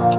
Olá,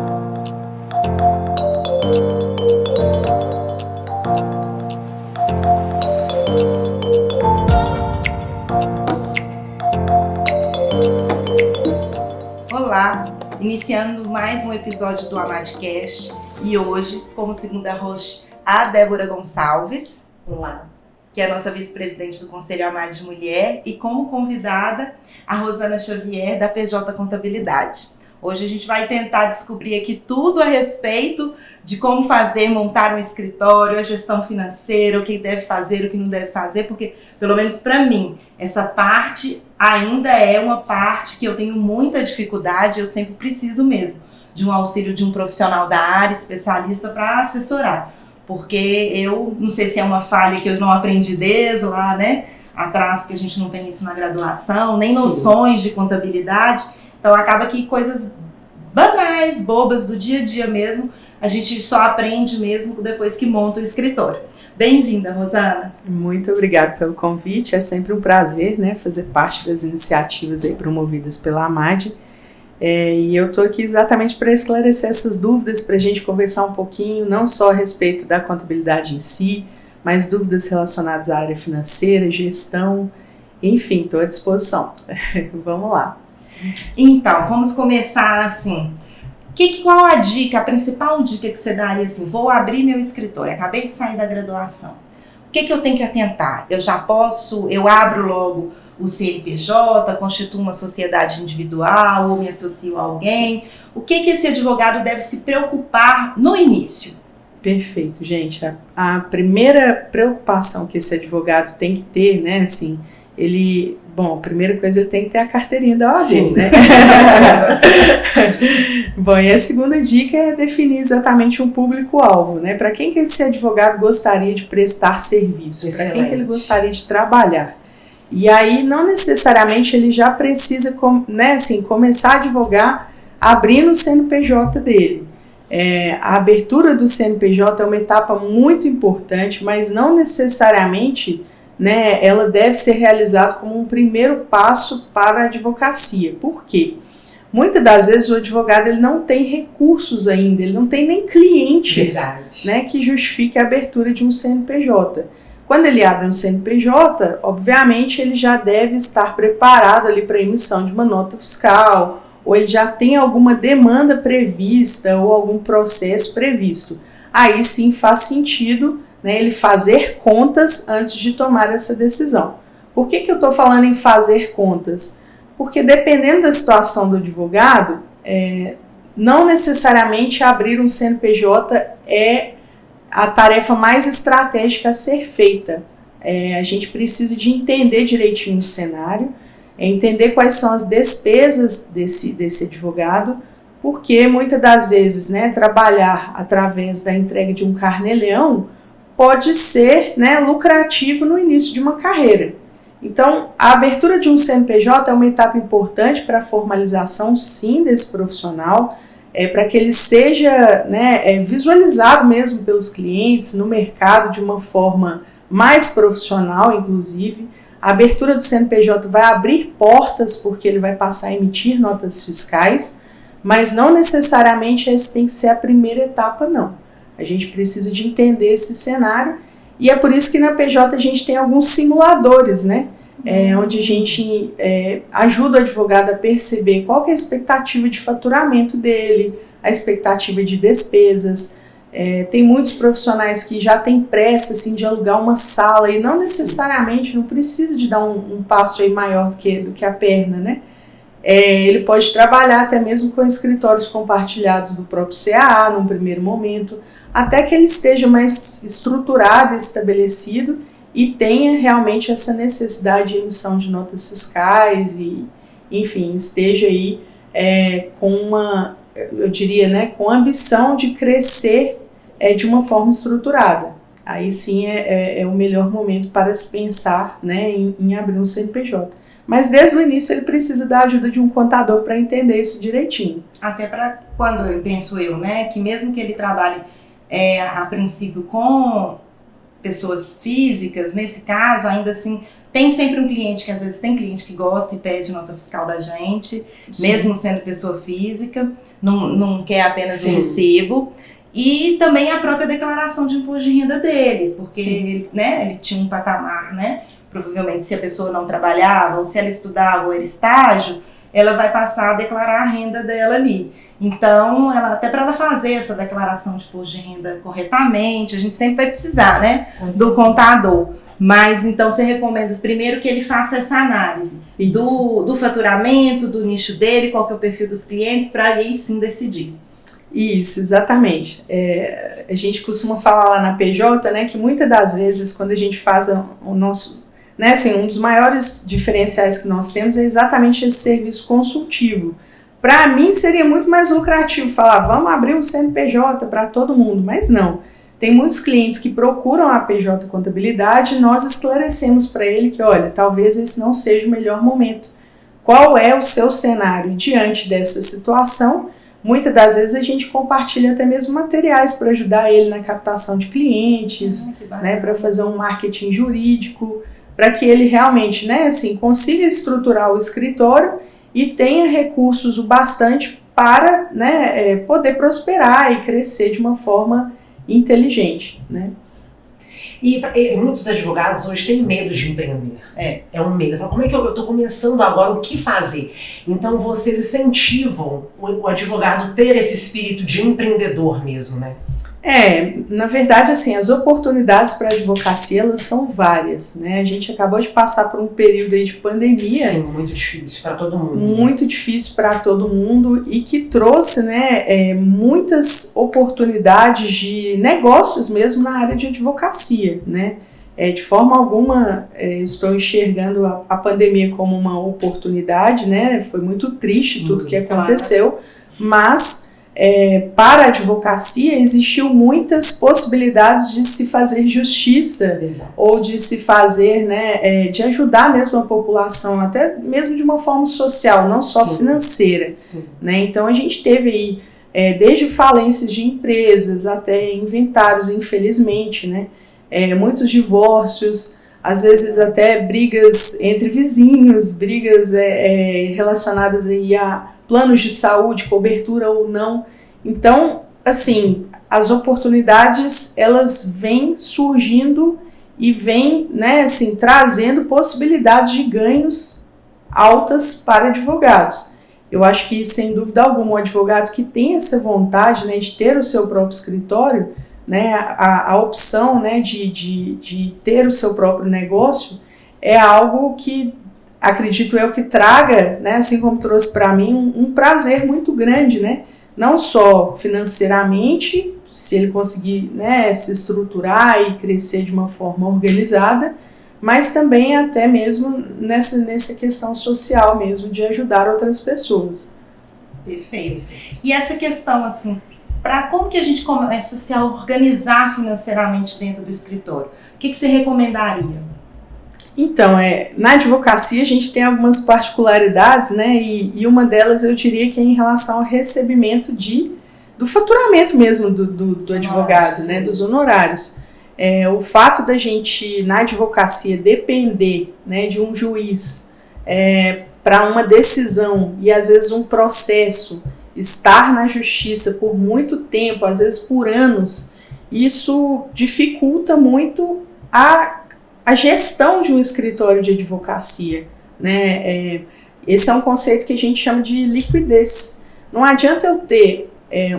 iniciando mais um episódio do Amadcast e hoje, como segunda host, a Débora Gonçalves. Olá. Que é a nossa vice-presidente do Conselho Amade Mulher, e como convidada, a Rosana Xavier, da PJ Contabilidade. Hoje a gente vai tentar descobrir aqui tudo a respeito de como fazer, montar um escritório, a gestão financeira, o que deve fazer, o que não deve fazer, porque, pelo menos para mim, essa parte ainda é uma parte que eu tenho muita dificuldade, eu sempre preciso mesmo de um auxílio de um profissional da área, especialista, para assessorar. Porque eu não sei se é uma falha que eu não aprendi desde lá, né, atrás, porque a gente não tem isso na graduação, nem noções de contabilidade. Então acaba que coisas banais, bobas do dia a dia mesmo, a gente só aprende mesmo depois que monta o escritório. Bem-vinda, Rosana. Muito obrigada pelo convite, é sempre um prazer, né, fazer parte das iniciativas aí promovidas pela AMAD. E eu estou aqui exatamente para esclarecer essas dúvidas, para a gente conversar um pouquinho, não só a respeito da contabilidade em si, mas dúvidas relacionadas à área financeira, gestão, enfim, estou à disposição. Vamos lá. Então, vamos começar assim. Qual a dica, a principal dica que você daria assim? Vou abrir meu escritório, acabei de sair da graduação. O que eu tenho que atentar? Eu abro logo o CNPJ, constituo uma sociedade individual ou me associo a alguém? O que esse advogado deve se preocupar no início? Perfeito, gente. A primeira preocupação que esse advogado tem que ter, né, assim, a primeira coisa, ele tem que ter a carteirinha da OAB, né? Bom, e a segunda dica é definir exatamente um público-alvo, né? Para quem que esse advogado gostaria de prestar serviço? Para quem que ele gostaria de trabalhar? E aí, não necessariamente ele já precisa, começar a advogar abrindo o CNPJ dele. A abertura do CNPJ é uma etapa muito importante, mas não necessariamente, né, ela deve ser realizada como um primeiro passo para a advocacia. Por quê? Muitas das vezes o advogado ele não tem recursos ainda, ele não tem nem clientes, né, que justifique a abertura de um CNPJ. Quando ele abre um CNPJ, obviamente ele já deve estar preparado ali para a emissão de uma nota fiscal, ou ele já tem alguma demanda prevista ou algum processo previsto. Aí sim faz sentido, né, ele fazer contas antes de tomar essa decisão. Por que eu estou falando em fazer contas? Porque dependendo da situação do advogado, não necessariamente abrir um CNPJ é a tarefa mais estratégica a ser feita. A gente precisa de entender direitinho o cenário, entender quais são as despesas desse advogado, porque muitas das vezes, né, trabalhar através da entrega de um carnê-leão pode ser, né, lucrativo no início de uma carreira. Então, a abertura de um CNPJ é uma etapa importante para a formalização, sim, desse profissional, para que ele seja, né, visualizado mesmo pelos clientes no mercado de uma forma mais profissional, inclusive. A abertura do CNPJ vai abrir portas porque ele vai passar a emitir notas fiscais, mas não necessariamente essa tem que ser a primeira etapa, não. A gente precisa de entender esse cenário e é por isso que na PJ a gente tem alguns simuladores, né? Onde a gente ajuda o advogado a perceber qual que é a expectativa de faturamento dele, a expectativa de despesas. Tem muitos profissionais que já têm pressa assim, de alugar uma sala e não necessariamente, não precisa de dar um passo aí maior do que a perna, né? Ele pode trabalhar até mesmo com escritórios compartilhados do próprio CAA num primeiro momento, até que ele esteja mais estruturado e estabelecido e tenha realmente essa necessidade de emissão de notas fiscais e, enfim, esteja aí com eu diria, né, com a ambição de crescer de uma forma estruturada. Aí sim é o melhor momento para se pensar, né, em abrir um CNPJ. Mas desde o início ele precisa da ajuda de um contador para entender isso direitinho. Até para quando, penso eu, né, que mesmo que ele trabalhe a princípio com pessoas físicas, nesse caso ainda assim Tem sempre um cliente que às vezes tem cliente que gosta e pede nota fiscal da gente, sim, mesmo sendo pessoa física, não quer apenas o recibo. E também a própria declaração de imposto de renda dele, porque né, ele tinha um patamar, né? Provavelmente se a pessoa não trabalhava, ou se ela estudava ou era estágio, ela vai passar a declarar a renda dela ali. Então, até para ela fazer essa declaração de imposto de renda corretamente, a gente sempre vai precisar, né, do contador. Mas, então, você recomenda primeiro que ele faça essa análise do faturamento, do nicho dele, qual que é o perfil dos clientes, para aí sim decidir. Isso, exatamente. A gente costuma falar lá na PJ, né, que muitas das vezes, quando a gente faz o nosso... Né, assim, um dos maiores diferenciais que nós temos é exatamente esse serviço consultivo. Para mim seria muito mais lucrativo falar, vamos abrir um CNPJ para todo mundo, mas não. Tem muitos clientes que procuram a PJ Contabilidade e nós esclarecemos para ele que, olha, talvez esse não seja o melhor momento. Qual é o seu cenário diante dessa situação? Muitas das vezes a gente compartilha até mesmo materiais para ajudar ele na captação de clientes, né, para fazer um marketing jurídico, para que ele realmente, né, assim, consiga estruturar o escritório e tenha recursos o bastante para, né, poder prosperar e crescer de uma forma inteligente, né? E muitos advogados hoje têm medo de empreender. É um medo. Fala, como é que eu estou começando agora, o que fazer? Então vocês incentivam o advogado ter esse espírito de empreendedor mesmo, né? Na verdade, assim, as oportunidades para a advocacia, elas são várias, né? A gente acabou de passar por um período aí de pandemia. Sim, muito difícil para todo mundo. Muito difícil para todo mundo e que trouxe, né, muitas oportunidades de negócios mesmo na área de advocacia, né? De forma alguma, estou enxergando a pandemia como uma oportunidade, né? Foi muito triste tudo que aconteceu, mas... para a advocacia existiu muitas possibilidades de se fazer justiça, ou de se fazer, né, de ajudar mesmo a população, até mesmo de uma forma social, não só financeira. Né? Então a gente teve aí, desde falências de empresas até inventários, infelizmente, né? Muitos divórcios, às vezes até brigas entre vizinhos, brigas relacionadas aí a planos de saúde, cobertura ou não. Então, assim, as oportunidades, elas vêm surgindo e vêm, né, assim, trazendo possibilidades de ganhos altas para advogados. Eu acho que, sem dúvida alguma, o advogado que tem essa vontade, né, de ter o seu próprio escritório, né, a opção, né, de ter o seu próprio negócio é algo que, acredito eu, que traga, né, assim como trouxe para mim, um prazer muito grande, né? Não só financeiramente, se ele conseguir, né, se estruturar e crescer de uma forma organizada, mas também até mesmo nessa questão social mesmo, de ajudar outras pessoas. Perfeito. E essa questão, assim, como que a gente começa a se organizar financeiramente dentro do escritório? O que você recomendaria? Então, na advocacia a gente tem algumas particularidades, né, e uma delas eu diria que é em relação ao recebimento do faturamento mesmo do advogado, né, dos honorários. O fato da gente, na advocacia, depender, né, de um juiz para uma decisão e às vezes um processo estar na justiça por muito tempo, às vezes por anos, isso dificulta muito a gestão de um escritório de advocacia, né? Esse é um conceito que a gente chama de liquidez. Não adianta eu ter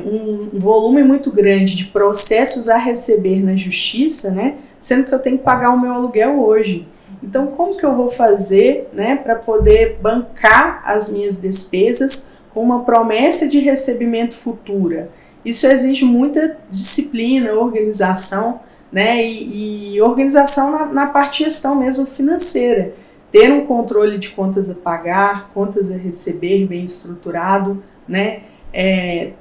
um volume muito grande de processos a receber na justiça, né? Sendo que eu tenho que pagar o meu aluguel hoje. Então, como que eu vou fazer, né, para poder bancar as minhas despesas com uma promessa de recebimento futura? Isso exige muita disciplina, organização, né, e organização na parte de gestão mesmo financeira, ter um controle de contas a pagar, contas a receber bem estruturado, né,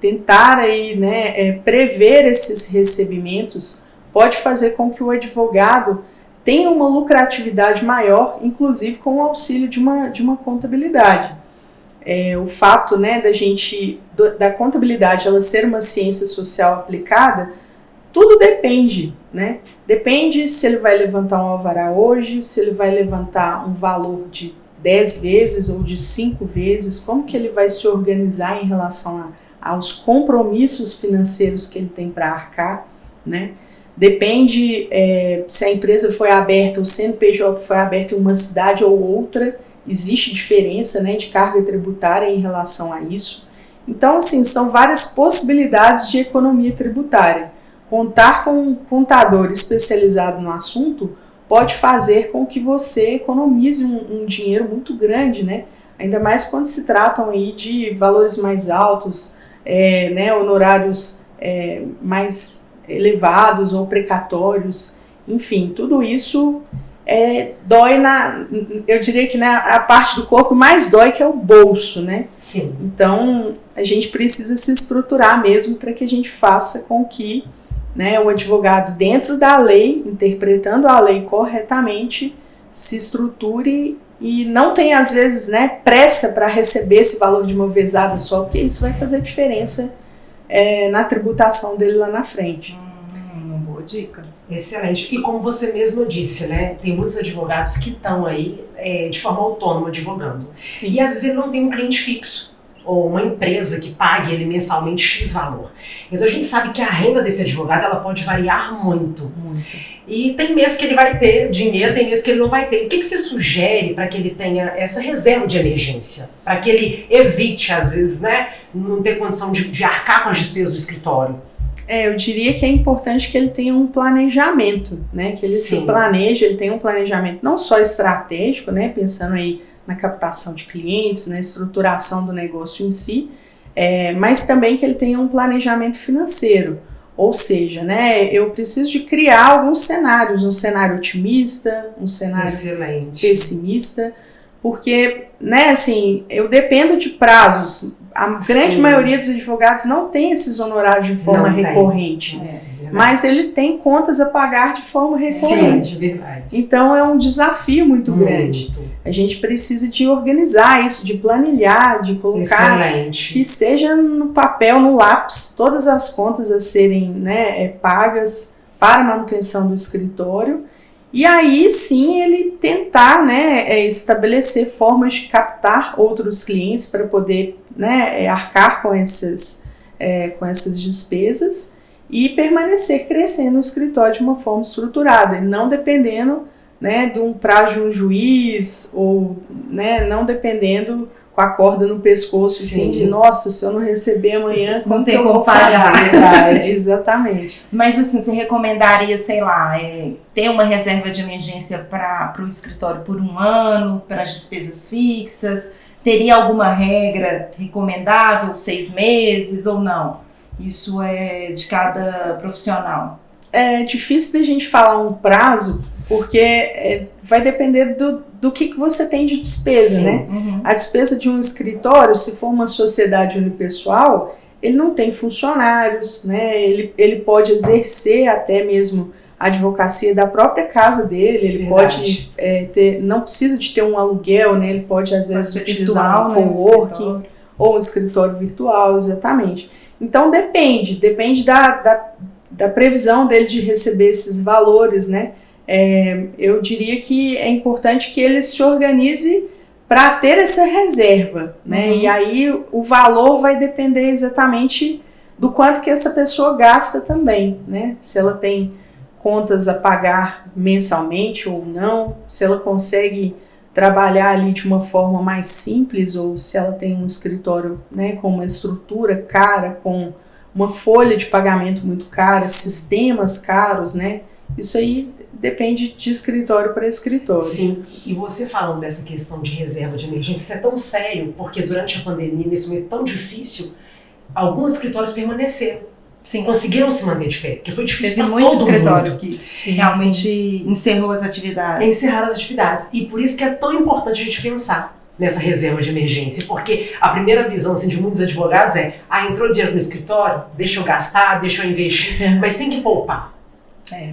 tentar aí, né, prever esses recebimentos pode fazer com que o advogado tenha uma lucratividade maior, inclusive com o auxílio de uma contabilidade. O fato, né, da contabilidade ela ser uma ciência social aplicada tudo depende, né? Depende se ele vai levantar um alvará hoje, se ele vai levantar um valor de 10 vezes ou de 5 vezes, como que ele vai se organizar em relação aos compromissos financeiros que ele tem para arcar, né? Depende se a empresa foi aberta, o CNPJ foi aberto em uma cidade ou outra, existe diferença, né, de carga tributária em relação a isso. Então, assim, são várias possibilidades de economia tributária. Contar com um contador especializado no assunto pode fazer com que você economize um dinheiro muito grande, né? Ainda mais quando se tratam aí de valores mais altos, né, honorários mais elevados ou precatórios, enfim, tudo isso dói eu diria que a parte do corpo mais dói, que é o bolso, né? Sim. Então, a gente precisa se estruturar mesmo para que a gente faça com que, né, o advogado, dentro da lei, interpretando a lei corretamente, se estruture e não tenha, às vezes, né, pressa para receber esse valor de uma vezada só, porque isso vai fazer diferença na tributação dele lá na frente. Uma boa dica. Excelente. E como você mesma disse, né, tem muitos advogados que estão aí de forma autônoma advogando. Sim. E às vezes ele não tem um cliente fixo, ou uma empresa que pague ele mensalmente X valor. Então a gente sabe que a renda desse advogado ela pode variar muito. E tem mês que ele vai ter dinheiro, tem mês que ele não vai ter. O que você sugere para que ele tenha essa reserva de emergência? Para que ele evite, às vezes, né, não ter condição de arcar com as despesas do escritório? Eu diria que é importante que ele tenha um planejamento, né? Que ele se planeje, ele tenha um planejamento não só estratégico, né? Pensando aí na captação de clientes, na estruturação do negócio em si, mas também que ele tenha um planejamento financeiro. Ou seja, né, eu preciso de criar alguns cenários, um cenário otimista, um cenário pessimista, porque, né, assim, eu dependo de prazos. A grande maioria dos advogados não tem esses honorários de forma recorrente. Mas ele tem contas a pagar de forma recorrente. Sim, verdade. Então é um desafio muito grande. A gente precisa de organizar isso, de planilhar, de colocar que seja no papel, no lápis, todas as contas a serem, né, pagas para a manutenção do escritório. E aí sim ele tentar, né, estabelecer formas de captar outros clientes para poder, né, arcar com essas despesas e permanecer crescendo no escritório de uma forma estruturada, e não dependendo, né, de um prazo de um juiz, ou, né, não dependendo com a corda no pescoço, assim, de nossa, se eu não receber amanhã, como que eu vou pagar? Exatamente. Mas assim, você recomendaria, sei lá, ter uma reserva de emergência para o escritório por 1 ano, para as despesas fixas? Teria alguma regra recomendável, 6 meses ou não? Isso é de cada profissional. É difícil da gente falar um prazo, porque vai depender do que você tem de despesa, né? A despesa de um escritório, se for uma sociedade unipessoal, ele não tem funcionários, né? Ele pode exercer até mesmo a advocacia da própria casa dele, ele pode não precisa de ter um aluguel, né? Ele pode às vezes utilizar um coworking ou um escritório virtual, exatamente. Então depende da previsão dele de receber esses valores, né? Eu diria que é importante que ele se organize para ter essa reserva, né? E aí o valor vai depender exatamente do quanto que essa pessoa gasta também, né? Se ela tem contas a pagar mensalmente ou não, se ela consegue trabalhar ali de uma forma mais simples, ou se ela tem um escritório, né, com uma estrutura cara, com uma folha de pagamento muito cara, sistemas caros, né? Isso aí depende de escritório para escritório. Sim, e você falando dessa questão de reserva de emergência, isso é tão sério, porque durante a pandemia, nesse momento tão difícil, alguns escritórios permaneceram. Sim, conseguiram se manter de pé, porque foi difícil para todo mundo. Teve muito escritório que realmente encerrou as atividades. Encerraram as atividades, e por isso que é tão importante a gente pensar nessa reserva de emergência, porque a primeira visão assim, de muitos advogados entrou dinheiro no escritório, deixa eu gastar, deixa eu investir, mas tem que poupar.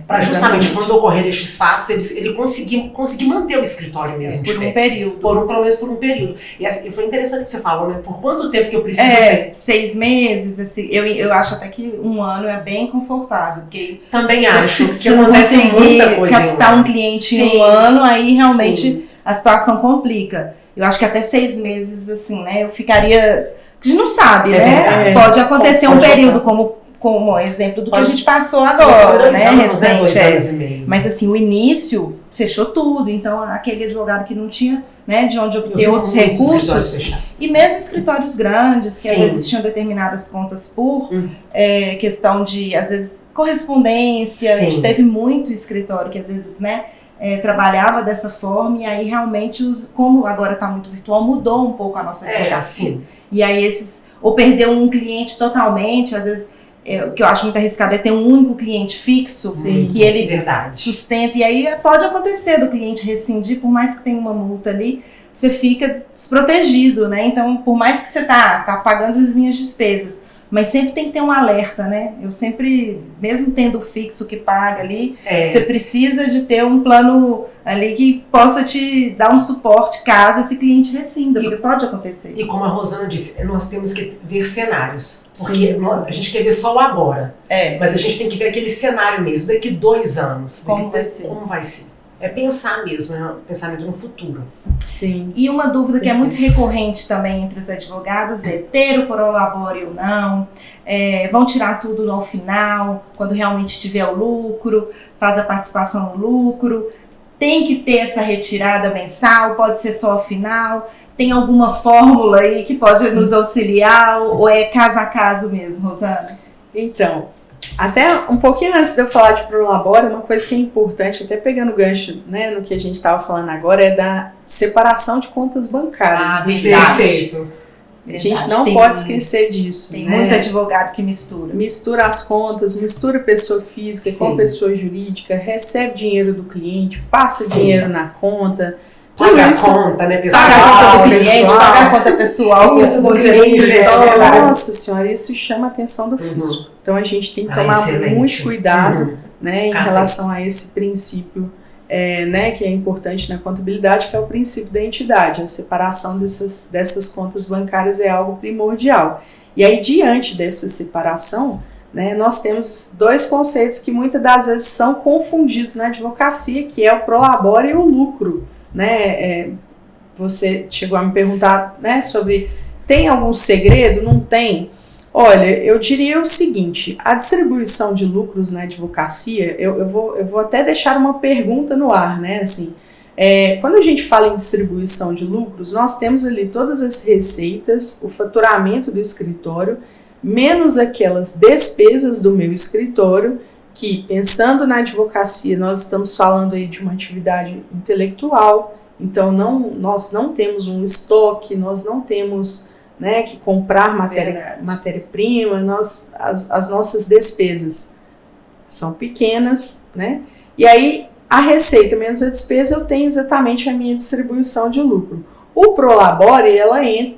Para justamente quando ocorrer estes fatos, ele conseguir manter o escritório mesmo. Por um período. Pelo menos por um período. E foi interessante que você falou, né? Por quanto tempo que eu preciso ter? 6 meses, assim, eu acho até que 1 ano é bem confortável. Porque também acho que se não acontece muita coisa captar um cliente em 1 ano, aí realmente a situação complica. Eu acho que até 6 meses, assim, né? Eu ficaria... A gente não sabe, né? Pode acontecer um período como exemplo do que a gente passou agora, né, recente. Mas assim, o início fechou tudo, então aquele advogado que não tinha, né, de onde obter outros recursos, e mesmo escritórios grandes, que às vezes tinham determinadas contas por questão de, às vezes, correspondência, a gente teve muito escritório que às vezes, né, trabalhava dessa forma, e aí realmente, como agora está muito virtual, mudou um pouco a nossa advocacia. E aí ou perdeu um cliente totalmente, às vezes. O que eu acho muito arriscado é ter um único cliente fixo que ele sustenta, e aí pode acontecer do cliente rescindir, por mais que tenha uma multa ali, você fica desprotegido, né? Então, por mais que você tá pagando as minhas despesas, mas sempre tem que ter um alerta, né? Eu sempre, mesmo tendo o fixo que paga ali, você precisa de ter um plano ali que possa te dar um suporte caso esse cliente rescinda, porque pode acontecer. E como a Rosana disse, nós temos que ver cenários, porque a gente quer ver só o agora, mas a gente tem que ver aquele cenário mesmo, daqui 2 anos. Como vai ser? Como vai ser? É pensar mesmo, é um pensamento no futuro. Sim. E uma dúvida que é muito recorrente também entre os advogados é ter o prolabore ou não, vão tirar tudo no final, quando realmente tiver o lucro, faz a participação no lucro, tem que ter essa retirada mensal, pode ser só ao final, tem alguma fórmula aí que pode nos auxiliar, ou é caso a caso mesmo, Rosana? Então, até um pouquinho antes de eu falar de prolabore, uma coisa que é importante, até pegando o gancho, né, no que a gente estava falando agora, é da separação de contas bancárias. Verdade. Perfeito. A gente não pode esquecer disso. Tem muito advogado que mistura. Mistura as contas, mistura pessoa física com pessoa jurídica, recebe dinheiro do cliente, passa dinheiro na conta. Paga a conta, né, pessoal? Paga a conta do cliente, paga a conta pessoal. Isso, do cliente. Nossa senhora, isso chama a atenção do fisco. Então a gente tem que tomar muito cuidado, né, em relação a esse princípio, né, que é importante na contabilidade, que é o princípio da entidade. A separação dessas contas bancárias é algo primordial. E aí, diante dessa separação, né, nós temos 2 conceitos que muitas das vezes são confundidos na advocacia, que é o prolabore e o lucro. Né? Você chegou a me perguntar, né, sobre tem algum segredo? Não tem? Olha, eu diria o seguinte, a distribuição de lucros na advocacia, eu vou até deixar uma pergunta no ar, né, assim, quando a gente fala em distribuição de lucros, nós temos ali todas as receitas, o faturamento do escritório, menos aquelas despesas do meu escritório, que, pensando na advocacia, nós estamos falando aí de uma atividade intelectual, então nós não temos um estoque, nós não temos, né, que comprar matéria-prima, as nossas despesas são pequenas, né? E aí a receita menos a despesa, eu tenho exatamente a minha distribuição de lucro. O prolabore,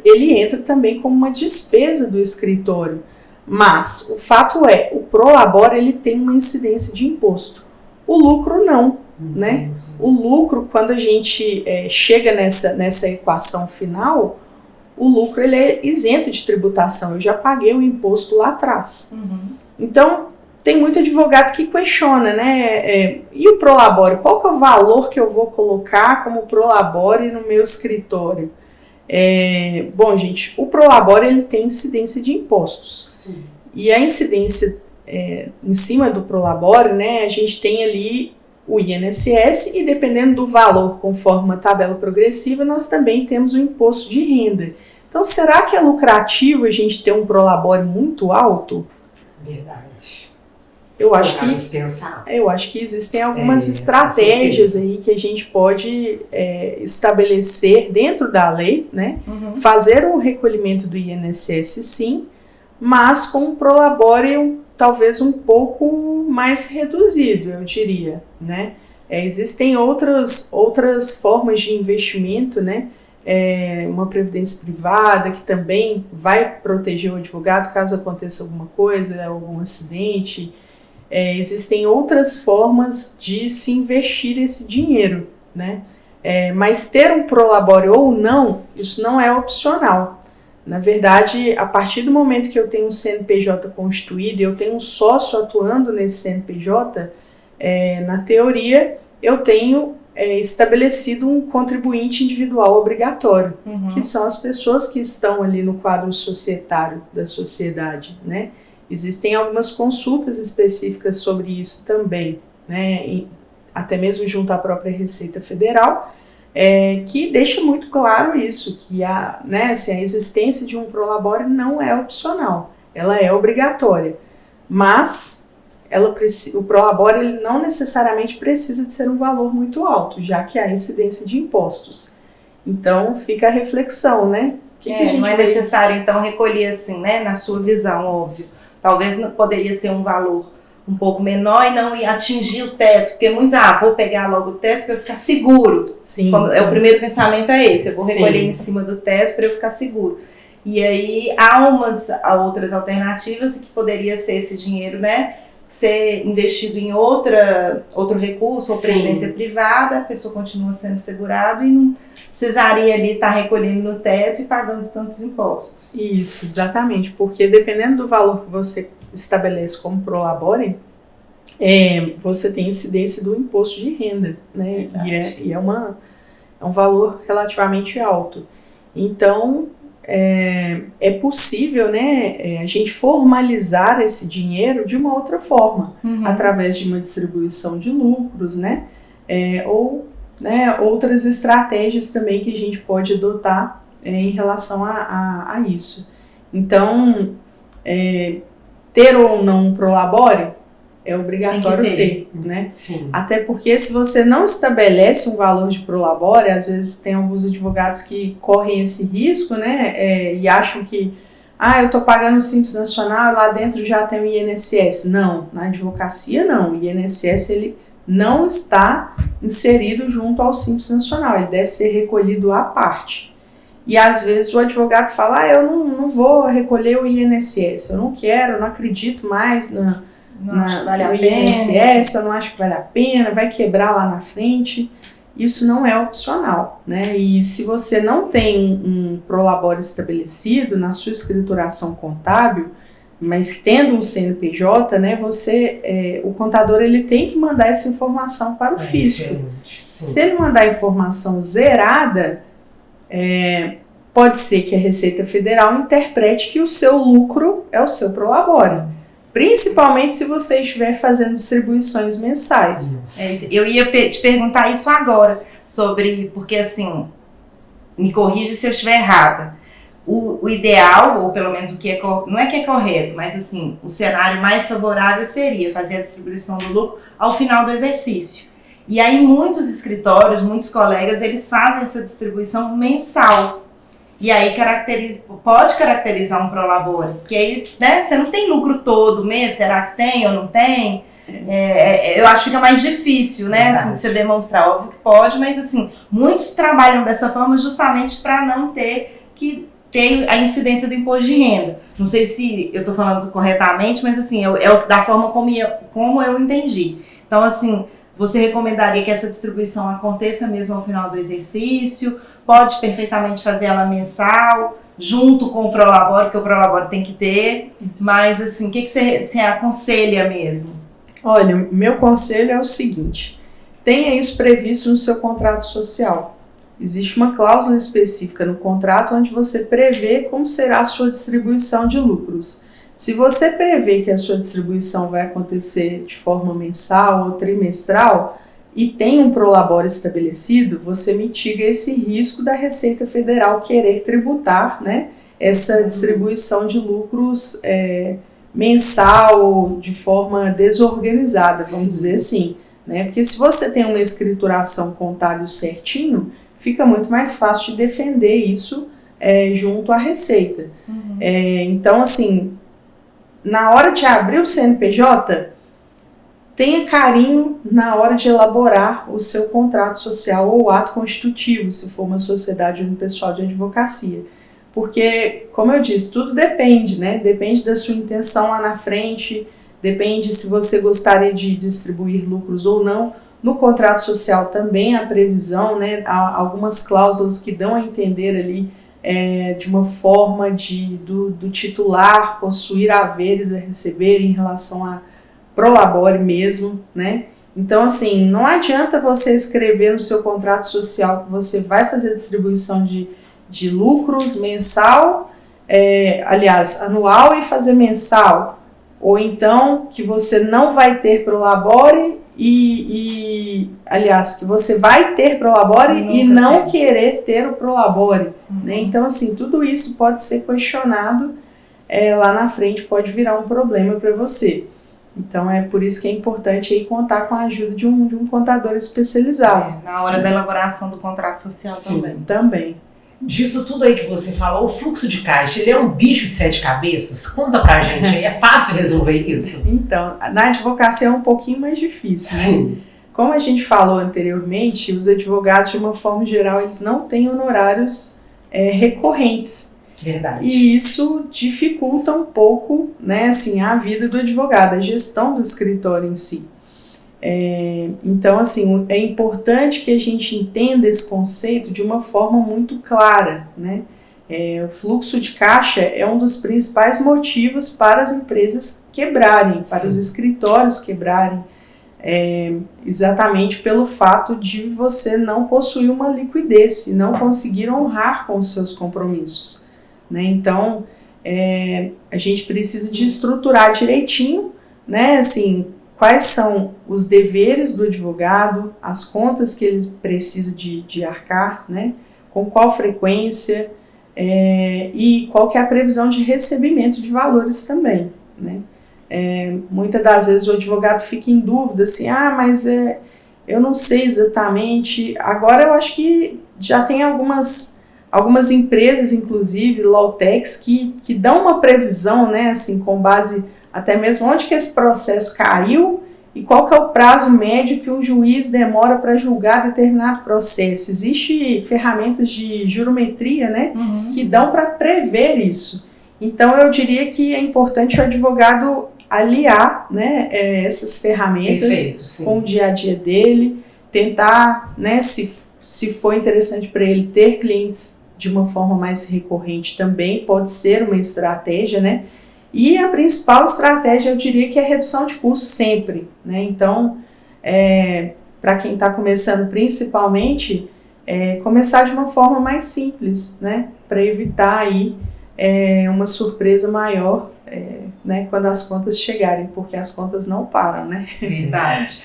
ele entra também como uma despesa do escritório, mas o fato é, o prolabore ele tem uma incidência de imposto, o lucro não, né? O lucro, quando a gente chega nessa equação final, o lucro ele é isento de tributação, eu já paguei o imposto lá atrás. Então, tem muito advogado que questiona, né? E o prolabore, qual que é o valor que eu vou colocar como prolabore no meu escritório? Bom, gente, o prolabore ele tem incidência de impostos. Sim. E a incidência em cima do prolabore, né, a gente tem ali o INSS e dependendo do valor, conforme uma tabela progressiva, nós também temos o imposto de renda. Então, será que é lucrativo a gente ter um prolabore muito alto? Verdade. Eu acho que existem algumas estratégias aí que a gente pode estabelecer dentro da lei, né? Fazer o recolhimento do INSS, sim, mas com um prolabore talvez um pouco mais reduzido, eu diria, né? Existem outras formas de investimento, né? Uma previdência privada que também vai proteger o advogado caso aconteça alguma coisa, algum acidente. existem outras formas de se investir esse dinheiro, né? Mas ter um prolabore ou não, isso não é opcional. Na verdade, a partir do momento que eu tenho um CNPJ constituído e eu tenho um sócio atuando nesse CNPJ, na teoria, eu tenho estabelecido um contribuinte individual obrigatório, que são as pessoas que estão ali no quadro societário da sociedade, né? Existem algumas consultas específicas sobre isso também, né? Até mesmo junto à própria Receita Federal, que deixa muito claro isso, que a existência de um prolabore não é opcional, ela é obrigatória, mas o prolabore ele não necessariamente precisa de ser um valor muito alto, já que há incidência de impostos. Então fica a reflexão, né? Não é necessário então recolher assim, né? Na sua visão, óbvio. Talvez poderia ser um valor um pouco menor e não atingir o teto, porque muitos, vou pegar logo o teto para eu ficar seguro. Sim. O primeiro pensamento é esse, eu vou recolher em cima do teto para eu ficar seguro. E aí há outras alternativas que poderia ser esse dinheiro, né, ser investido em outro recurso, ou previdência privada, a pessoa continua sendo segurada e não precisaria ali estar recolhendo no teto e pagando tantos impostos. Isso, exatamente, porque dependendo do valor que você estabelece como prolabore, você tem incidência do imposto de renda, né? E é um valor relativamente alto. Então, é possível, né, a gente formalizar esse dinheiro de uma outra forma, através de uma distribuição de lucros, né? Ou outras estratégias também que a gente pode adotar em relação a isso. Então, ter ou não um prolabore é obrigatório ter, né? Sim. Até porque se você não estabelece um valor de prolabore, às vezes tem alguns advogados que correm esse risco, né? E acham que, eu estou pagando o Simples Nacional e lá dentro já tem o INSS. Não, na advocacia não. O INSS ele não está inserido junto ao Simples Nacional, ele deve ser recolhido à parte. E às vezes o advogado fala, eu não vou recolher o INSS, eu não quero, eu não acredito mais no INSS, eu não acho que vale a pena, vai quebrar lá na frente. Isso não é opcional, né? E se você não tem um prolabore estabelecido na sua escrituração contábil, mas tendo um CNPJ, né, o contador ele tem que mandar essa informação para o fisco. Se ele mandar a informação zerada, pode ser que a Receita Federal interprete que o seu lucro é o seu prolabore. Principalmente se você estiver fazendo distribuições mensais. Eu ia te perguntar isso agora, porque assim, me corrige se eu estiver errada. O ideal, ou pelo menos o que não é que é correto, mas assim, o cenário mais favorável seria fazer a distribuição do lucro ao final do exercício. E aí muitos escritórios, muitos colegas, eles fazem essa distribuição mensal. E aí pode caracterizar um prolabore, porque aí, né, você não tem lucro todo mês, será que tem ou não tem? Eu acho que fica mais difícil, né, assim, de você demonstrar. Óbvio que pode, mas assim, muitos trabalham dessa forma justamente para não ter a incidência do imposto de renda. Não sei se eu estou falando corretamente, mas assim, da forma como eu entendi. Então, assim, você recomendaria que essa distribuição aconteça mesmo ao final do exercício? Pode perfeitamente fazer ela mensal, junto com o prolabore, porque o prolabore tem que ter. Isso. Mas, assim, o que você aconselha mesmo? Olha, meu conselho é o seguinte: tenha isso previsto no seu contrato social. Existe uma cláusula específica no contrato onde você prevê como será a sua distribuição de lucros. Se você prevê que a sua distribuição vai acontecer de forma mensal ou trimestral e tem um prolabore estabelecido, você mitiga esse risco da Receita Federal querer tributar, né, essa distribuição de lucros mensal de forma desorganizada, vamos dizer assim, né? Porque se você tem uma escrituração contábil certinho, fica muito mais fácil de defender isso junto à Receita. Então, assim, na hora de abrir o CNPJ, tenha carinho na hora de elaborar o seu contrato social ou ato constitutivo, se for uma sociedade unipessoal de advocacia. Porque, como eu disse, tudo depende, né? Depende da sua intenção lá na frente, depende se você gostaria de distribuir lucros ou não. No contrato social também há previsão, né, há algumas cláusulas que dão a entender ali de uma forma do titular possuir haveres a receber em relação a prolabore mesmo, né? Então, assim, não adianta você escrever no seu contrato social que você vai fazer distribuição de lucros mensal, anual e fazer mensal, ou então que você não vai ter prolabore que você vai ter prolabore e não querer ter o prolabore, né? Então, assim, tudo isso pode ser questionado lá na frente, pode virar um problema para você. Então, é por isso que é importante aí contar com a ajuda de um contador especializado. Na hora da elaboração do contrato social. Sim, também. Disso tudo aí que você falou, o fluxo de caixa, ele é um bicho de 7 cabeças? Conta pra gente, é fácil resolver isso? Então, na advocacia é um pouquinho mais difícil, né? Sim. Como a gente falou anteriormente, os advogados, de uma forma geral, eles não têm honorários recorrentes. Verdade. E isso dificulta um pouco, né, assim, a vida do advogado, a gestão do escritório em si. Então, assim, é importante que a gente entenda esse conceito de uma forma muito clara, né? O fluxo de caixa é um dos principais motivos para as empresas quebrarem, para os escritórios quebrarem, exatamente pelo fato de você não possuir uma liquidez e não conseguir honrar com os seus compromissos, né? Então, a gente precisa de estruturar direitinho, né, assim, quais são os deveres do advogado, as contas que ele precisa de arcar, né, com qual frequência e qual que é a previsão de recebimento de valores também, né. Muitas das vezes o advogado fica em dúvida, assim, mas eu não sei exatamente. Agora eu acho que já tem algumas empresas, inclusive, Lawtechs, que dão uma previsão, né, assim, com base até mesmo onde que esse processo caiu e qual que é o prazo médio que um juiz demora para julgar determinado processo. Existem ferramentas de jurometria, né, que dão para prever isso. Então, eu diria que é importante o advogado aliar, né, essas ferramentas com o dia a dia dele, tentar, né, se for interessante para ele ter clientes de uma forma mais recorrente também, pode ser uma estratégia, né? E a principal estratégia, eu diria que é a redução de custos sempre, né? Então, para quem está começando principalmente, começar de uma forma mais simples, né? Para evitar aí uma surpresa maior, né? Quando as contas chegarem, porque as contas não param, né? Verdade.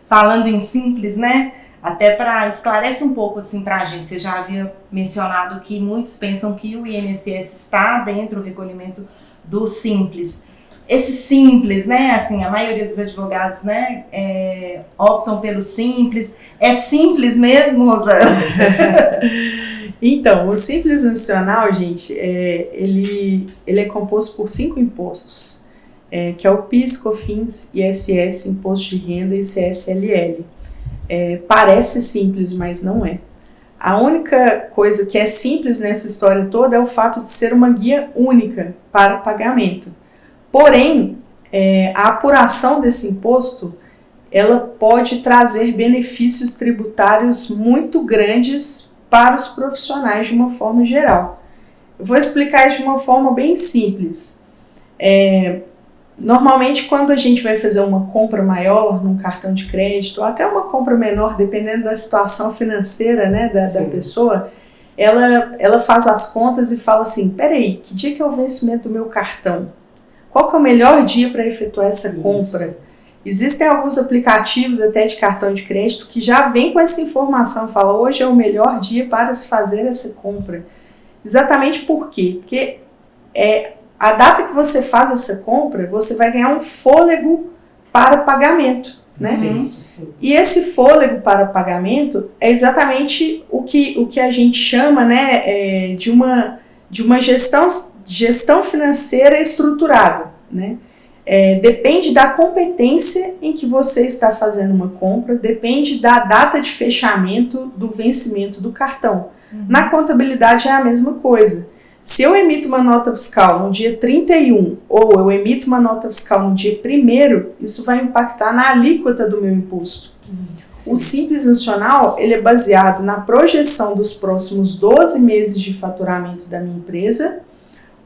Falando em simples, né? Até para esclarecer um pouco assim para a gente, você já havia mencionado que muitos pensam que o INSS está dentro do recolhimento do simples. Esse simples, né, assim, a maioria dos advogados, né, optam pelo simples. É simples mesmo, Rosana? Então, o Simples Nacional, gente, ele é composto por 5 impostos, que é o PIS, COFINS, ISS, Imposto de Renda e CSLL. Parece simples, mas não é. A única coisa que é simples nessa história toda é o fato de ser uma guia única para pagamento. Porém, a apuração desse imposto, ela pode trazer benefícios tributários muito grandes para os profissionais de uma forma geral. Eu vou explicar isso de uma forma bem simples. Normalmente, quando a gente vai fazer uma compra maior num cartão de crédito, ou até uma compra menor, dependendo da situação financeira, né, da pessoa, ela faz as contas e fala assim, peraí, que dia que é o vencimento do meu cartão? Qual que é o melhor dia para efetuar essa compra? Existem alguns aplicativos até de cartão de crédito que já vem com essa informação, fala, hoje é o melhor dia para se fazer essa compra. Exatamente por quê? Porque a data que você faz essa compra, você vai ganhar um fôlego para pagamento, né? Sim. E esse fôlego para pagamento é exatamente o que a gente chama, né, de uma gestão financeira estruturada, né? Depende da competência em que você está fazendo uma compra, depende da data de fechamento do vencimento do cartão. Na contabilidade é a mesma coisa. Se eu emito uma nota fiscal no dia 31 ou eu emito uma nota fiscal no dia 1º, isso vai impactar na alíquota do meu imposto. Sim. O Simples Nacional, ele é baseado na projeção dos próximos 12 meses de faturamento da minha empresa,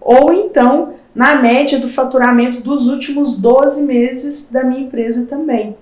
ou então na média do faturamento dos últimos 12 meses da minha empresa também.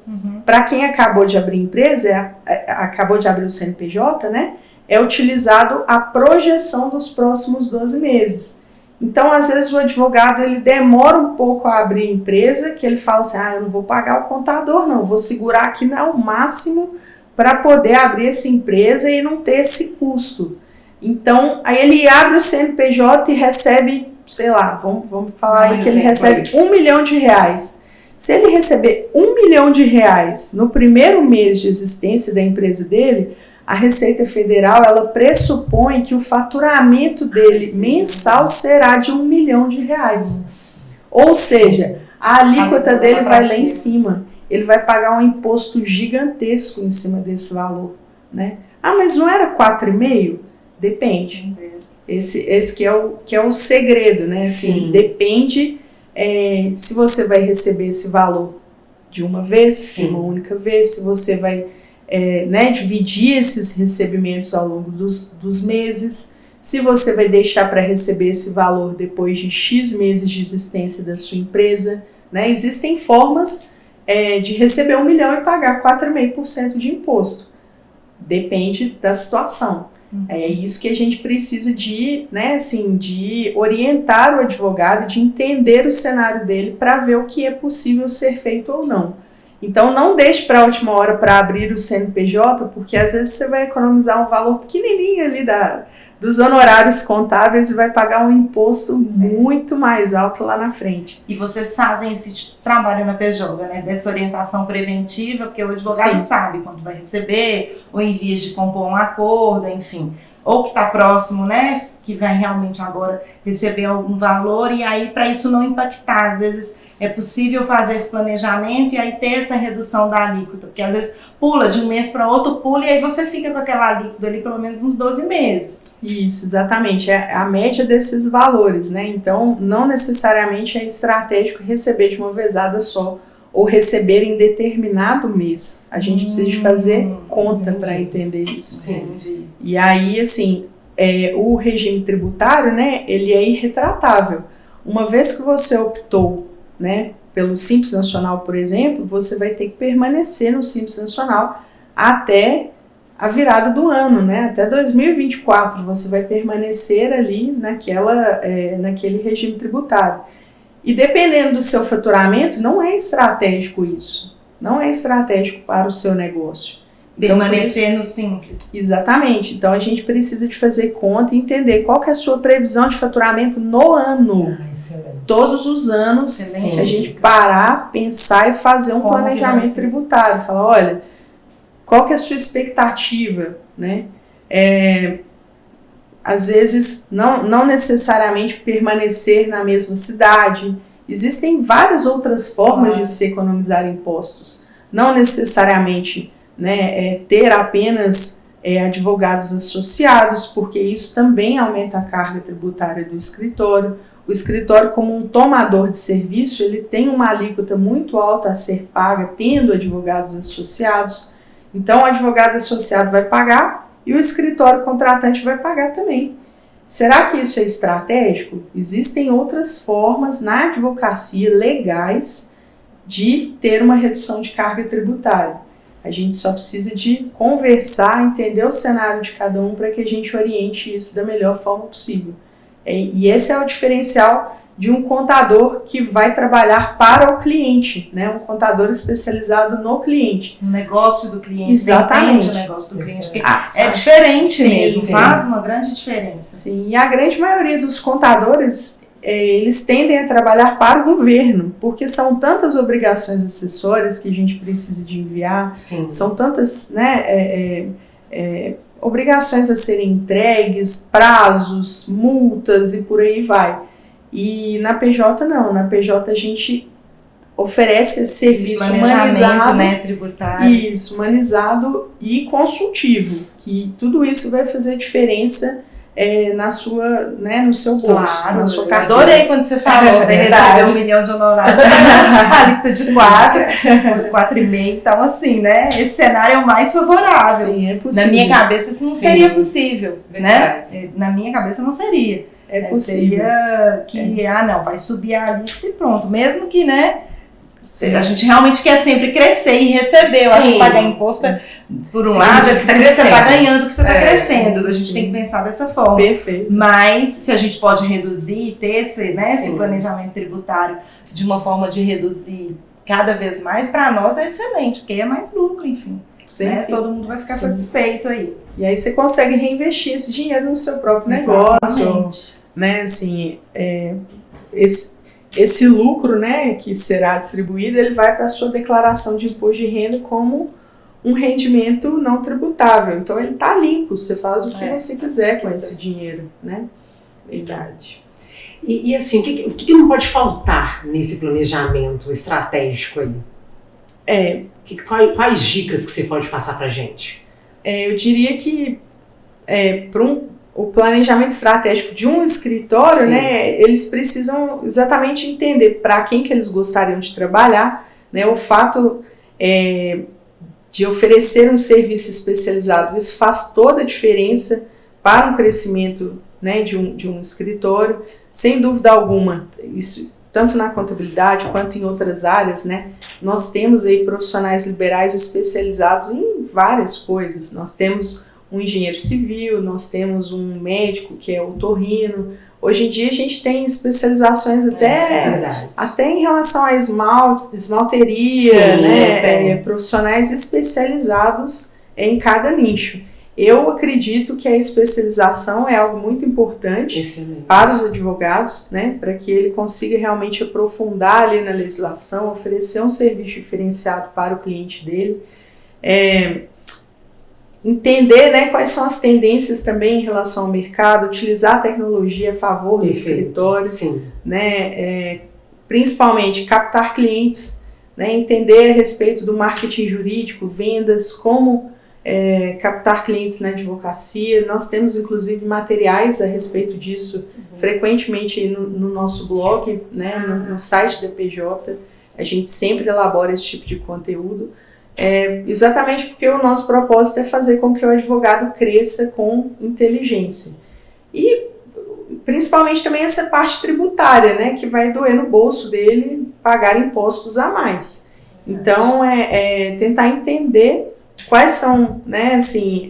Para quem acabou de abrir empresa, acabou de abrir o CNPJ, né? É utilizado a projeção dos próximos 12 meses. Então, às vezes, o advogado ele demora um pouco a abrir a empresa, que ele fala assim, eu não vou pagar o contador, não, vou segurar aqui ao máximo para poder abrir essa empresa e não ter esse custo. Então, aí ele abre o CNPJ e recebe, sei lá, vamos falar aí que ele recebe R$1 milhão. Se ele receber R$1 milhão no primeiro mês de existência da empresa dele, a Receita Federal, ela pressupõe que o faturamento dele mensal será de R$1 milhão. Ou seja, a alíquota dele vai lá em cima. Ele vai pagar um imposto gigantesco em cima desse valor, né? Mas não era 4,5? Depende. Esse que é o segredo, né? Assim, depende se você vai receber esse valor de uma vez, de uma única vez, se você vai dividir esses recebimentos ao longo dos meses, se você vai deixar para receber esse valor depois de X meses de existência da sua empresa, né? Existem formas de receber R$1 milhão e pagar 4,5% de imposto. Depende da situação. É isso que a gente precisa de orientar o advogado, de entender o cenário dele para ver o que é possível ser feito ou não. Então, não deixe para a última hora para abrir o CNPJ, porque às vezes você vai economizar um valor pequenininho ali dos honorários contábeis e vai pagar um imposto muito mais alto lá na frente. E vocês fazem esse trabalho na PJ, né? Dessa orientação preventiva, porque o advogado sabe quando vai receber, ou em vias de compor um acordo, enfim. Ou que está próximo, né? Que vai realmente agora receber algum valor, e aí para isso não impactar, às vezes é possível fazer esse planejamento e aí ter essa redução da alíquota, porque às vezes pula de um mês para outro, e aí você fica com aquela alíquota ali pelo menos uns 12 meses. Isso, exatamente, é a média desses valores, né? Então, não necessariamente é estratégico receber de uma vezada só, ou receber em determinado mês. A gente precisa de fazer conta para entender isso. Sim. E aí, assim, o regime tributário, né, ele é irretratável. Uma vez que você optou, né, pelo Simples Nacional, por exemplo, você vai ter que permanecer no Simples Nacional até a virada do ano, né? Até 2024 você vai permanecer ali naquele regime tributário. E dependendo do seu faturamento, não é estratégico isso. Não é estratégico para o seu negócio. Permanecer no Simples. Exatamente. Então a gente precisa de fazer conta e entender qual que é a sua previsão de faturamento no ano. Todos os anos, a gente parar, pensar e fazer um planejamento tributário. Falar, olha, qual que é a sua expectativa, né? Às vezes, não necessariamente permanecer na mesma cidade. Existem várias outras formas de se economizar impostos. Não necessariamente ter apenas advogados associados, porque isso também aumenta a carga tributária do escritório. O escritório, como um tomador de serviço, ele tem uma alíquota muito alta a ser paga, tendo advogados associados. Então, o advogado associado vai pagar e o escritório contratante vai pagar também. Será que isso é estratégico? Existem outras formas na advocacia legais de ter uma redução de carga tributária. A gente só precisa de conversar, entender o cenário de cada um para que a gente oriente isso da melhor forma possível. E esse é o diferencial de um contador que vai trabalhar para o cliente, né? Um contador especializado no cliente. O negócio do cliente. Exatamente. O negócio do cliente. É diferente mesmo, faz uma grande diferença. Sim, e a grande maioria dos contadores, eles tendem a trabalhar para o governo, porque são tantas obrigações acessórias que a gente precisa de enviar, são tantas, obrigações a serem entregues, prazos, multas e por aí vai. E na PJ não, na PJ a gente oferece esse serviço humanizado, tributário. Isso, humanizado e consultivo, que tudo isso vai fazer diferença no seu bolso, claro, na sua carteira. Adorei quando você falou, receber 1 milhão de honorários, a alíquota de 4,5, então assim, né, esse cenário é o mais favorável. Sim, é possível. Na minha cabeça isso não seria possível, né? Na minha cabeça não seria. É possível. Seria que, não, vai subir a alíquota e pronto, mesmo que, né, a gente realmente quer sempre crescer e receber. Eu acho que pagar imposto, por um lado, você está ganhando o que você está crescendo. A gente tem que pensar dessa forma. Perfeito. Mas se a gente pode reduzir e ter esse planejamento tributário de uma forma de reduzir cada vez mais, para nós é excelente, porque é mais lucro, enfim. Né? Todo mundo vai ficar satisfeito aí. E aí você consegue reinvestir esse dinheiro no seu próprio negócio. Né? Assim, esse lucro, né, que será distribuído, ele vai para a sua declaração de imposto de renda como um rendimento não tributável. Então ele está limpo, você faz o que você quiser com esse dinheiro, né? Verdade. E assim, o que não pode faltar nesse planejamento estratégico aí? Quais dicas que você pode passar para a gente? Eu diria que o planejamento estratégico de um escritório, né, eles precisam exatamente entender para quem que eles gostariam de trabalhar, né, o fato de oferecer um serviço especializado, isso faz toda a diferença para o crescimento, né, de um escritório, sem dúvida alguma. Isso tanto na contabilidade quanto em outras áreas, né, nós temos aí profissionais liberais especializados em várias coisas. Nós temos um engenheiro civil, nós temos um médico que é otorrino. Hoje em dia a gente tem especializações até em relação à esmalteria, né? Profissionais especializados em cada nicho. Eu acredito que a especialização é algo muito importante para os advogados, né? Para que ele consiga realmente aprofundar ali na legislação, oferecer um serviço diferenciado para o cliente dele. Entender, né, quais são as tendências também em relação ao mercado, utilizar a tecnologia a favor do escritório, né, principalmente captar clientes, né, entender a respeito do marketing jurídico, vendas, como captar clientes na advocacia. Nós temos inclusive materiais a respeito disso frequentemente no nosso blog, né, no site da PJ, a gente sempre elabora esse tipo de conteúdo. Exatamente porque o nosso propósito é fazer com que o advogado cresça com inteligência. E principalmente também essa parte tributária, né, que vai doer no bolso dele pagar impostos a mais. Então, tentar entender quais são, né, assim,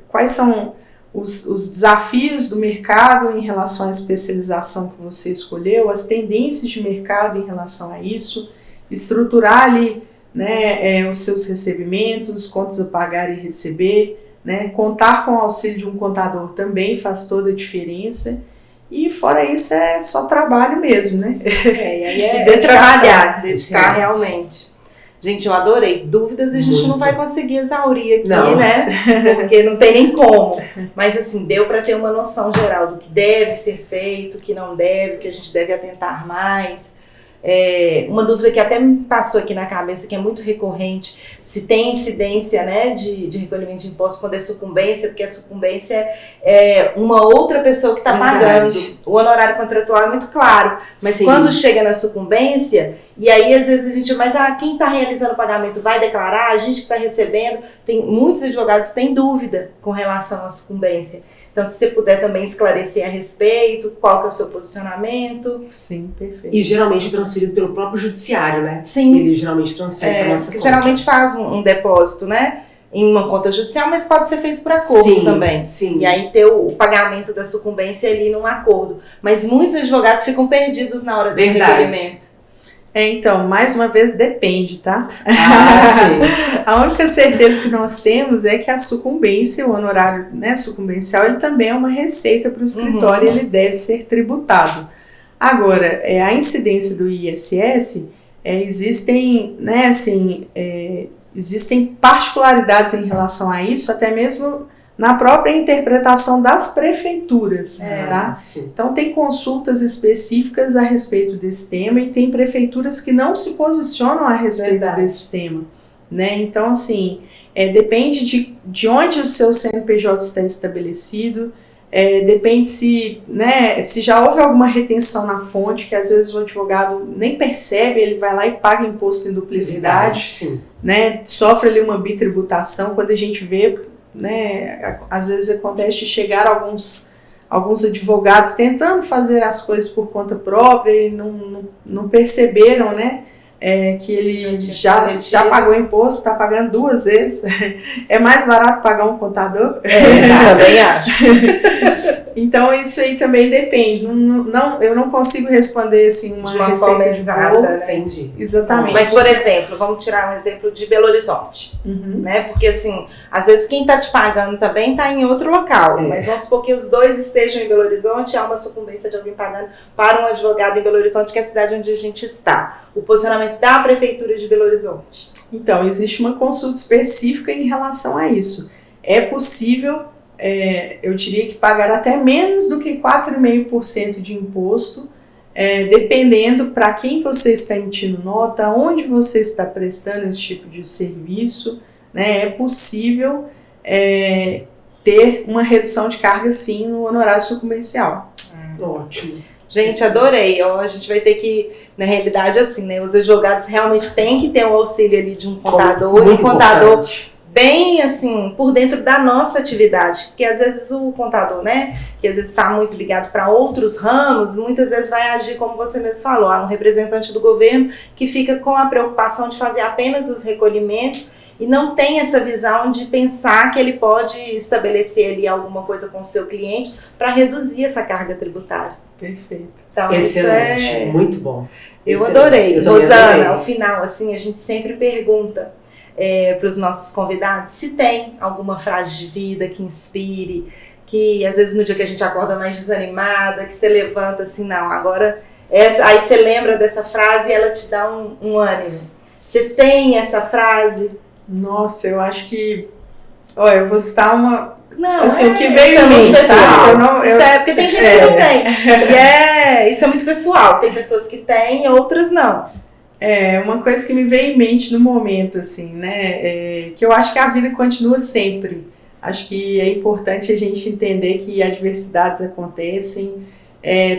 quais são os desafios do mercado em relação à especialização que você escolheu, as tendências de mercado em relação a isso, estruturar ali, né, os seus recebimentos, contas a pagar e receber, né, contar com o auxílio de um contador também faz toda a diferença, e fora isso é só trabalho mesmo, né? Dedicar realmente. Gente, eu adorei. Dúvidas a gente não vai conseguir exaurir aqui, né? Porque não tem nem como. Mas assim, deu para ter uma noção geral do que deve ser feito, o que não deve, o que a gente deve atentar mais. Uma dúvida que até me passou aqui na cabeça, que é muito recorrente, se tem incidência, né, de recolhimento de impostos quando é sucumbência, porque a sucumbência é uma outra pessoa que está pagando. O honorário contratual é muito claro, mas quando chega na sucumbência, e aí às vezes a gente, quem está realizando o pagamento vai declarar, a gente que está recebendo, muitos advogados têm dúvida com relação à sucumbência. Então, se você puder também esclarecer a respeito, qual que é o seu posicionamento. Sim, perfeito. E geralmente é transferido pelo próprio judiciário, né? Sim. Ele geralmente transfere para a nossa conta. Geralmente faz um depósito, né? Em uma conta judicial, mas pode ser feito por acordo também. Sim. E aí ter o pagamento da sucumbência ali num acordo. Mas muitos advogados ficam perdidos na hora desse recolhimento. Então, mais uma vez, depende, tá? Sim. A única certeza que nós temos é que a sucumbência, o honorário, né, sucumbencial, ele também é uma receita para o escritório e ele deve ser tributado. Agora, a incidência do ISS, existem, né, assim, existem particularidades em relação a isso, até mesmo na própria interpretação das prefeituras, tá? Sim. Então tem consultas específicas a respeito desse tema e tem prefeituras que não se posicionam a respeito desse tema, né? Então, assim, depende de onde o seu CNPJ está estabelecido, depende se já houve alguma retenção na fonte, que às vezes o advogado nem percebe, ele vai lá e paga imposto em duplicidade, sim. Né, sofre ali uma bitributação. Quando a gente vê, né, às vezes acontece de chegar alguns advogados tentando fazer as coisas por conta própria e não perceberam, né, que ele já pagou imposto, está pagando 2 vezes. É mais barato pagar um contador? Também acho. Então isso aí também depende. Eu não consigo responder assim de uma forma exata, né? Entendi. Exatamente. Mas, por exemplo, vamos tirar um exemplo de Belo Horizonte, né? Porque assim, às vezes quem está te pagando também está em outro local, mas vamos supor que os dois estejam em Belo Horizonte, há uma sucumbência de alguém pagando para um advogado em Belo Horizonte, que é a cidade onde a gente está. O posicionamento da Prefeitura de Belo Horizonte. Então, existe uma consulta específica em relação a isso. É possível, eu diria que pagar até menos do que 4,5% de imposto, dependendo para quem você está emitindo nota, onde você está prestando esse tipo de serviço, né? É possível ter uma redução de carga, sim, no honorário sucumbencial. Ótimo. Gente, adorei. A gente vai ter que, na realidade, assim, né? Os advogados realmente têm que ter o auxílio ali de um contador, e um contador bem, assim, por dentro da nossa atividade. Porque às vezes o contador, né, que às vezes está muito ligado para outros ramos, muitas vezes vai agir, como você mesmo falou, um representante do governo que fica com a preocupação de fazer apenas os recolhimentos e não tem essa visão de pensar que ele pode estabelecer ali alguma coisa com o seu cliente para reduzir essa carga tributária. Perfeito. Então, excelente, isso muito bom. Eu Excelente. adorei. Eu Rosana, adorei. ao final, assim, a gente sempre pergunta para os nossos convidados se tem alguma frase de vida que inspire, que às vezes no dia que a gente acorda mais desanimada, que você levanta assim, não, agora aí você lembra dessa frase e ela te dá um ânimo. Você tem essa frase? Nossa, eu acho que... Olha, eu vou citar uma... Não, assim, o que veio em mim, sabe? Isso é porque tem gente que não tem. E isso é muito pessoal. Tem pessoas que têm, outras não. Uma coisa que me veio em mente no momento, assim, né? Que eu acho que a vida continua sempre. Acho que é importante a gente entender que adversidades acontecem.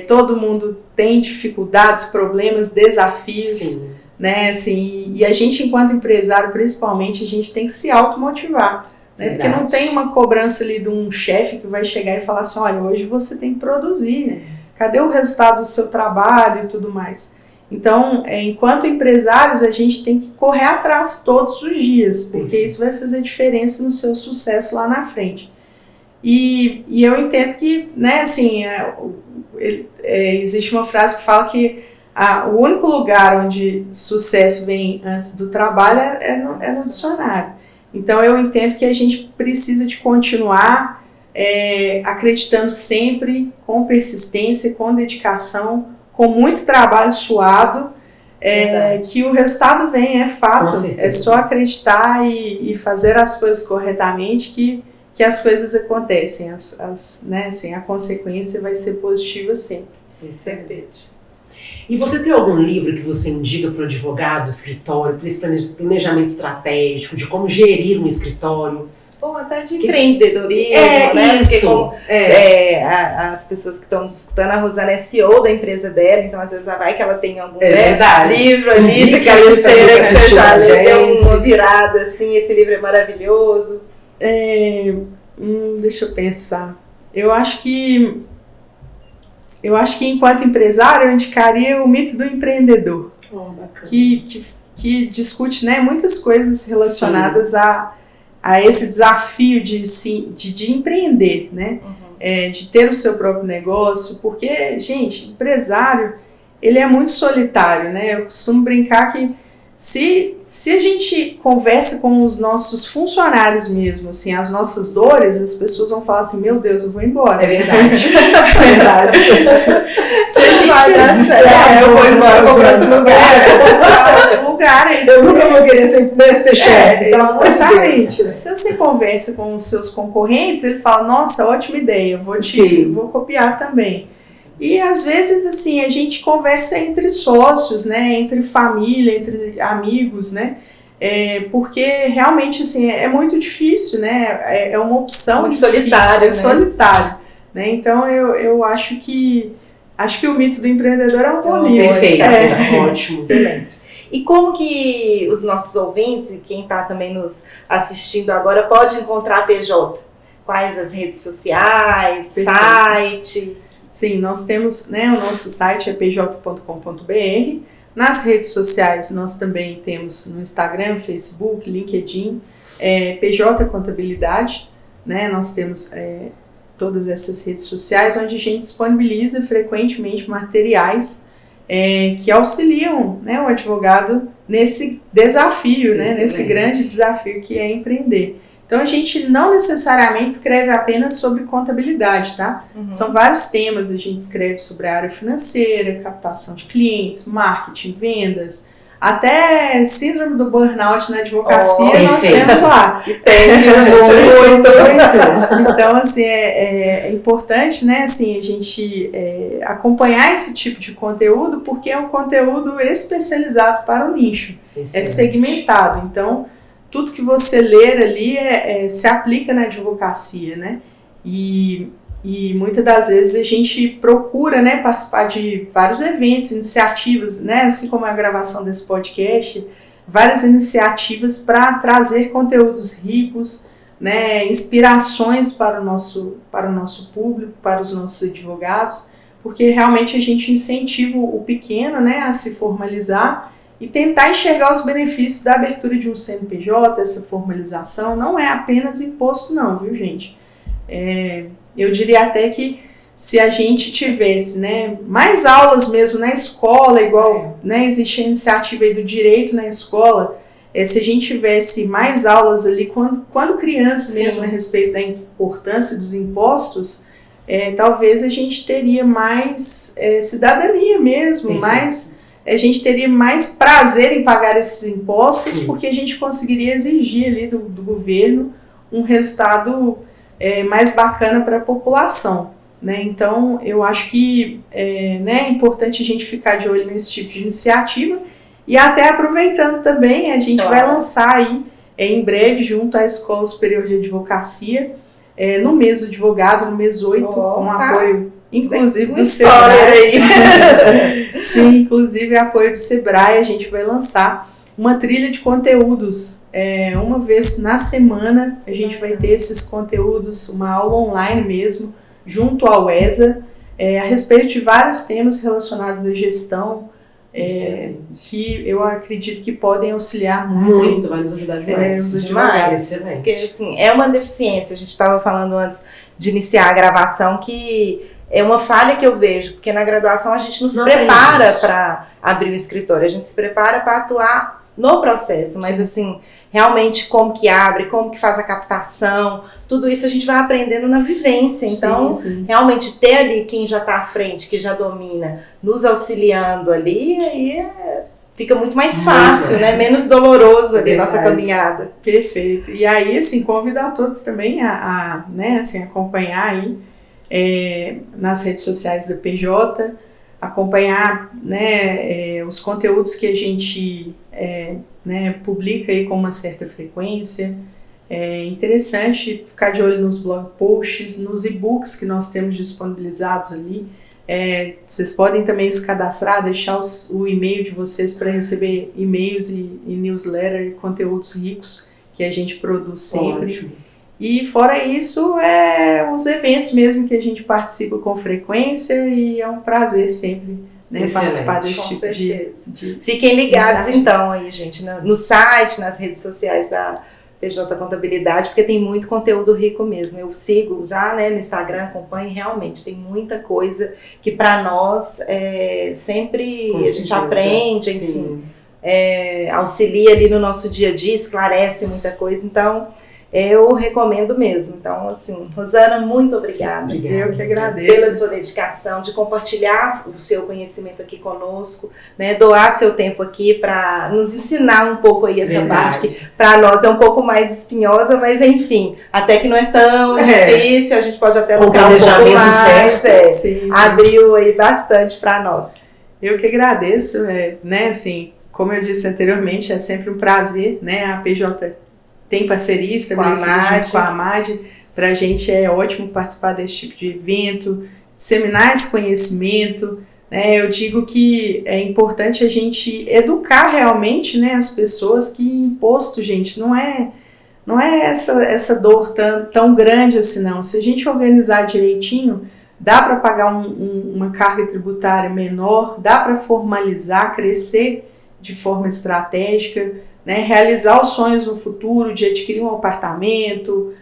Todo mundo tem dificuldades, problemas, desafios. Sim. Né? Assim, e a gente, enquanto empresário, principalmente, a gente tem que se automotivar. Né? Porque não tem uma cobrança ali de um chefe que vai chegar e falar assim, olha, hoje você tem que produzir, né? Cadê o resultado do seu trabalho e tudo mais? Então, enquanto empresários, a gente tem que correr atrás todos os dias, porque isso vai fazer diferença no seu sucesso lá na frente. E eu entendo que, né, assim, existe uma frase que fala que o único lugar onde sucesso vem antes do trabalho é no dicionário. Então, eu entendo que a gente precisa de continuar acreditando sempre, com persistência, com dedicação, com muito trabalho suado, que o resultado vem, é fato. É só acreditar e fazer as coisas corretamente que as coisas acontecem. Né, assim, a consequência vai ser positiva sempre. Com certeza. E você tem algum livro que você indica para o advogado, escritório, para esse planejamento estratégico, de como gerir um escritório? Ou até de empreendedorismo, né? Isso. Porque as pessoas que estão nos escutando, a Rosana é CEO da empresa dela, então às vezes vai que ela tem algum livro ali de cabeceira que você já deu uma virada, assim, esse livro é maravilhoso. Deixa eu pensar. Eu acho que enquanto empresário eu indicaria o mito do empreender, que discute, né, muitas coisas relacionadas a esse desafio de empreender, né, de ter o seu próprio negócio, porque, gente, empresário, ele é muito solitário, né, eu costumo brincar que se a gente conversa com os nossos funcionários mesmo, assim, as nossas dores, as pessoas vão falar assim, meu Deus, eu vou embora. É verdade. É verdade. Se a gente eu vou embora, eu vou para outro lugar. Eu nunca vou querer ser chefe. Exatamente. Se você conversa com os seus concorrentes, ele fala, nossa, ótima ideia, vou copiar também. E às vezes, assim, a gente conversa entre sócios, né, entre família, entre amigos, né, porque realmente, assim, é muito difícil, né, é uma opção muito difícil, solitário, né? Solitário. né? Então eu acho que o mito do empreendedor é um bom livro. Perfeito, ótimo. Excelente. E como que os nossos ouvintes e quem está também nos assistindo agora pode encontrar a PJ? Quais as redes sociais, Perfeito. site? Sim, nós temos, né, o nosso site é pj.com.br. Nas redes sociais nós também temos no Instagram, Facebook, LinkedIn, PJ Contabilidade, né? Nós temos todas essas redes sociais onde a gente disponibiliza frequentemente materiais que auxiliam, né, o advogado nesse desafio, né, nesse grande desafio que é empreender. Então a gente não necessariamente escreve apenas sobre contabilidade, tá? Uhum. São vários temas, a gente escreve sobre a área financeira, captação de clientes, marketing, vendas, até síndrome do burnout na advocacia nós temos lá. E tem, muito. Então, assim, é importante, né, assim, a gente acompanhar esse tipo de conteúdo, porque é um conteúdo especializado para o nicho, é segmentado. Então, tudo que você ler ali se aplica na advocacia, né? E muitas das vezes a gente procura, né, participar de vários eventos, iniciativas, né, assim como a gravação desse podcast, várias iniciativas para trazer conteúdos ricos, né, inspirações para o nosso público, para os nossos advogados, porque realmente a gente incentiva o pequeno, né, a se formalizar e tentar enxergar os benefícios da abertura de um CNPJ, essa formalização. Não é apenas imposto não, viu, gente? Eu diria até que se a gente tivesse, né, mais aulas mesmo na escola, igual, né, existe a iniciativa aí do direito na escola, se a gente tivesse mais aulas ali quando criança mesmo, a respeito da importância dos impostos, talvez a gente teria mais cidadania mesmo, a gente teria mais prazer em pagar esses impostos, porque a gente conseguiria exigir ali do governo um resultado mais bacana para a população, né? Então, eu acho que é importante a gente ficar de olho nesse tipo de iniciativa e até aproveitando também, a gente vai lançar aí em breve, junto à Escola Superior de Advocacia, no mês do advogado, no mês 8, com apoio, inclusive, do Sebrae. Sim, inclusive apoio do Sebrae, a gente vai lançar uma trilha de conteúdos, uma vez na semana a gente vai ter esses conteúdos, uma aula online mesmo, junto ao ESA, a respeito de vários temas relacionados à gestão, que eu acredito que podem auxiliar muito. Vai nos ajudar demais. Excelente. Porque assim, é uma deficiência, a gente estava falando antes de iniciar a gravação, que é uma falha que eu vejo, porque na graduação a gente não se prepara para abrir um escritório, a gente se prepara para atuar no processo, mas assim, realmente como que abre, como que faz a captação, tudo isso a gente vai aprendendo na vivência. Então, realmente ter ali quem já está à frente, que já domina, nos auxiliando ali, aí fica muito mais fácil, né? Menos doloroso ali a nossa caminhada. Perfeito. E aí, assim, convidar todos também né, assim, acompanhar aí nas redes sociais da PJ, acompanhar, né, os conteúdos que a gente né, publica aí com uma certa frequência. É interessante ficar de olho nos blog posts, nos e-books que nós temos disponibilizados ali. Vocês podem também se cadastrar, deixar o e-mail de vocês para receber e-mails e newsletter e conteúdos ricos que a gente produz sempre. Ótimo. E fora isso, os eventos mesmo que a gente participa com frequência, e é um prazer sempre, né, participar desse tipo de Fiquem ligados então aí, gente, no site, nas redes sociais da PJ Contabilidade, porque tem muito conteúdo rico mesmo. Eu sigo já, né, no Instagram, acompanho, realmente tem muita coisa que para nós sempre a gente aprende, enfim, auxilia ali no nosso dia a dia, esclarece muita coisa. Então, eu recomendo mesmo. Então, assim, Rosana, muito obrigada. Eu que agradeço. Pela sua dedicação, de compartilhar o seu conhecimento aqui conosco, né? Doar seu tempo aqui para nos ensinar um pouco aí essa parte que para nós é um pouco mais espinhosa, mas enfim, até que não é tão difícil, a gente pode até lucrar um pouco mais. Sim. Abriu aí bastante para nós. Eu que agradeço, né? Assim, como eu disse anteriormente, é sempre um prazer, né? A PJ tem parceria estabelecida junto com a AMAD, Para a gente é ótimo participar desse tipo de evento, disseminar esse conhecimento. Eu digo que é importante a gente educar realmente, né, as pessoas que imposto, gente, não é essa dor tão grande assim, não. Se a gente organizar direitinho, dá para pagar uma carga tributária menor, dá para formalizar, crescer de forma estratégica, né, realizar os sonhos no futuro de adquirir um apartamento,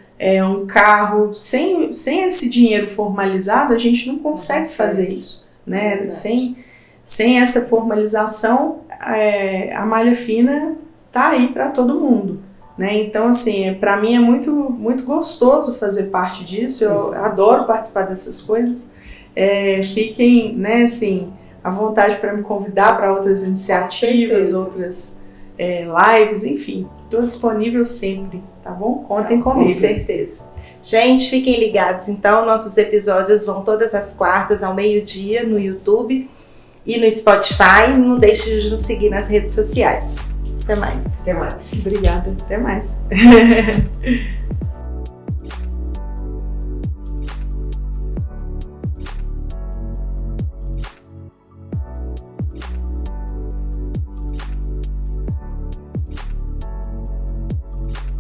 um carro. Sem esse dinheiro formalizado, a gente não consegue fazer isso. Né? Sem essa formalização, a malha fina está aí para todo mundo. Né? Então, assim, para mim é muito, muito gostoso fazer parte disso, eu adoro participar dessas coisas. Fiquem, né, assim, à vontade para me convidar para outras iniciativas, outras lives, enfim, estou disponível sempre, tá bom? Contem comigo. Com certeza. Gente, fiquem ligados, então, nossos episódios vão todas as quartas ao meio-dia no YouTube e no Spotify. Não deixe de nos seguir nas redes sociais. Até mais. Até mais. Obrigada. Até mais.